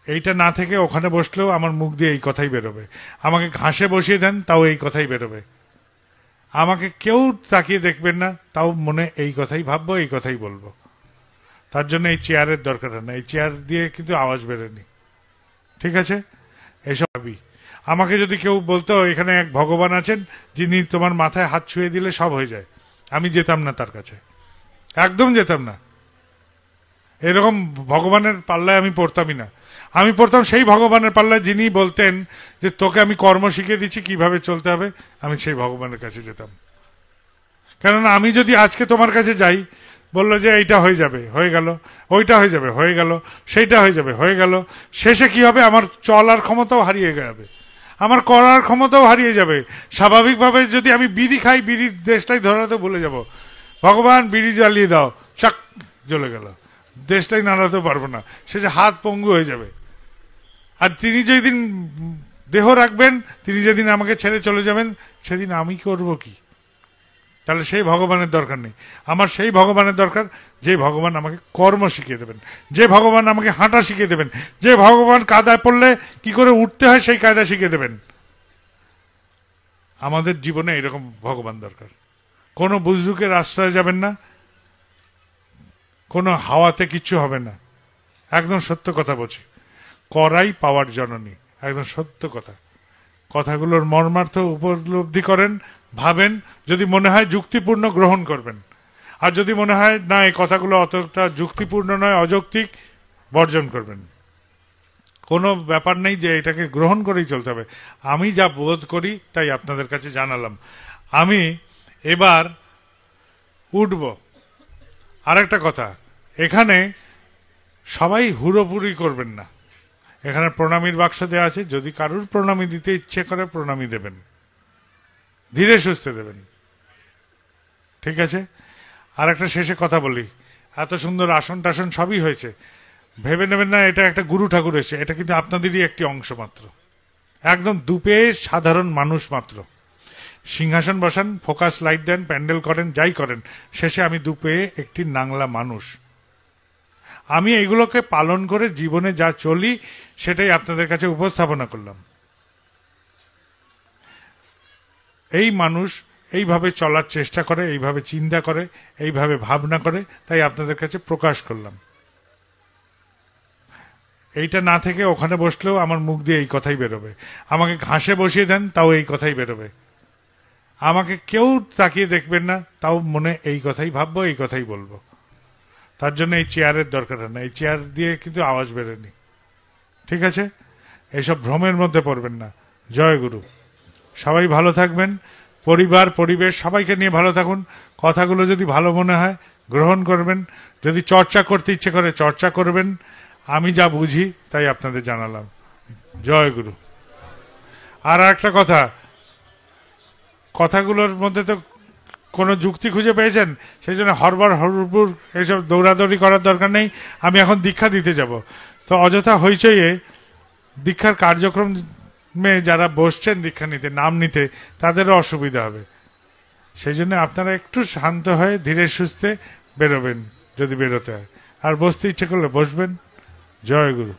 এইটা না থেকে ওখানে বসলেও আমার মুখ দিয়ে এই কথাই বেরোবে। আমাকে ঘাসে বসিয়ে দেন, তাও এই কথাই বেরোবে। আমাকে কেউ তাকিয়ে দেখবেন না, তাও মনে এই কথাই ভাববো, এই কথাই বলবো। তার জন্য এই চেয়ারের দরকার না, এই চেয়ার দিয়ে কিন্তু আওয়াজ বেরোয়নি। ঠিক আছে? এইসব ভাবি। আমাকে যদি কেউ বলতো এখানে এক ভগবান আছেন যিনি তোমার মাথায় হাত ছুঁয়ে দিলে সব হয়ে যায়, আমি যেতাম না তার কাছে, একদম যেতাম না। এরকম ভগবানের পাল্লায় আমি পড়তামই না। আমি পড়তাম সেই ভগবানের পাল্লায় যিনি বলতেন যে তোকে আমি কর্ম শিখিয়ে দিচ্ছি কিভাবে চলতে হবে, আমি সেই ভগবানের কাছে যেতাম। কেননা আমি যদি আজকে তোমার কাছে যাই, বললো যে এইটা হয়ে যাবে, হয়ে গেল, ওইটা হয়ে যাবে, হয়ে গেল, সেইটা হয়ে যাবে, হয়ে গেল, শেষে কি হবে? আমার চলার ক্ষমতাও হারিয়ে যাবে, আমার করার ক্ষমতাও হারিয়ে যাবে। স্বাভাবিকভাবে যদি আমি বিড়ি খাই, বিড়ির দেশটাই ধরাতে ভুলে যাব। ভগবান বিড়ি জ্বালিয়ে দাও, চাক জ্বলে গেল, দেশটাই নাড়াতে পারবো না, শেষে হাত পঙ্গু হয়ে যাবে। আর তিনি যেদিন দেহ রাখবেন, তিনি যেদিন আমাকে ছেড়ে চলে যাবেন, সেদিন আমি করব কি? তাহলে সেই ভগবানের দরকার নেই। আমার সেই ভগবানের দরকার যে ভগবান আমাকে কর্ম শিখিয়ে দেবেন, যে ভগবান আমাকে হাঁটা শিখিয়ে দেবেন, যে ভগবান কাদায় পড়লে কি করে উঠতে হয় সেই কায়দা শিখিয়ে দেবেন। আমাদের জীবনে এরকম ভগবান দরকার। কোনো বুজরুকের আশ্রয়ে যাবেন না, কোনো হাওয়াতে কিচ্ছু হবে না। একদম সত্য কথা বলছি, করাই পাওয়ার জননী, একদম সত্য কথা। কথাগুলোর মর্মার্থ উপলব্ধি করেন, ভাবেন, যদি মনে হয় যুক্তিপূর্ণ গ্রহণ করবেন, আর যদি মনে হয় না এই কথাগুলো অতটা যুক্তিপূর্ণ নয়, অযৌক্তিক, বর্জন করবেন। কোনো ব্যাপার নেই যে এটাকে গ্রহণ করেই চলতে হবে। আমি যা বোধ করি তাই আপনাদের কাছে জানালাম। আমি এবার উঠব। আর একটা কথা, এখানে সবাই হুড়োপুরি করবেন না। এখানে প্রণামীর বাক্স দেওয়া আছে, যদি কারুর প্রণামী দিতে ইচ্ছে করে প্রণামী দেবেন, ধীরে সুস্থে দেবেন। ঠিক আছে? আর একটা শেষে কথা বলি, এত সুন্দর আসন টাসন সবই হয়েছে, ভেবে নেবেন না এটা একটা গুরু ঠাকুর এসে, এটা কিন্তু আপনাদেরই একটি অংশ মাত্র, একদম দুপে সাধারণ মানুষ মাত্র। সিংহাসন বসান, ফোকাস লাইট দেন, প্যান্ডেল করেন, যাই করেন, শেষে আমি দুপে একটি নাংলা মানুষ। আমি এগুলোকে পালন করে জীবনে যা চলি সেটাই আপনাদের কাছে উপস্থাপনা করলাম। এই মানুষ এইভাবে চলার চেষ্টা করে, এইভাবে চিন্তা করে, এইভাবে ভাবনা করে, তাই আপনাদের কাছে প্রকাশ করলাম। এইটা না থেকে ওখানে বসলেও আমার মুখ দিয়ে এই কথাই বেরোবে। আমাকে ঘাসে বসিয়ে দেন, তাও এই কথাই বেরোবে। আমাকে কেউ তাকিয়ে দেখবেন না, তাও মনে এই কথাই ভাববো, এই কথাই বলবো। তার জন্য এই চেয়ারের দরকার না, এই চেয়ার দিয়ে কিন্তু আওয়াজ বেরোয়নি। ঠিক আছে? এইসব ভ্রমের মধ্যে পড়বেন না। জয় গুরু। সবাই ভালো থাকবেন, পরিবার পরিবেশ সবাইকে নিয়ে ভালো থাকুন। কথাগুলো যদি ভালো মনে হয় গ্রহণ করবেন, যদি চর্চা করতে ইচ্ছে করে চর্চা করবেন। আমি যা বুঝি তাই আপনাদের জানালাম। জয় গুরু। আর একটা কথা, কথাগুলোর মধ্যে তো কোনো যুক্তি খুঁজে পেয়েছেন, সেই জন্য হরবর হরবুর এইসব দৌড়াদৌড়ি করার দরকার নেই। আমি এখন দীক্ষা দিতে যাব, তো অযথা হইচইয়ে দীক্ষার কার্যক্রমে যারা বসছেন দীক্ষা নিতে, নাম নিতে, তাদেরও অসুবিধা হবে। সেই জন্য আপনারা একটু শান্ত হয়ে ধীরে সুস্থে বেরোবেন যদি বেরোতে হয়, আর বসতে ইচ্ছে করলে বসবেন। জয় গুরু।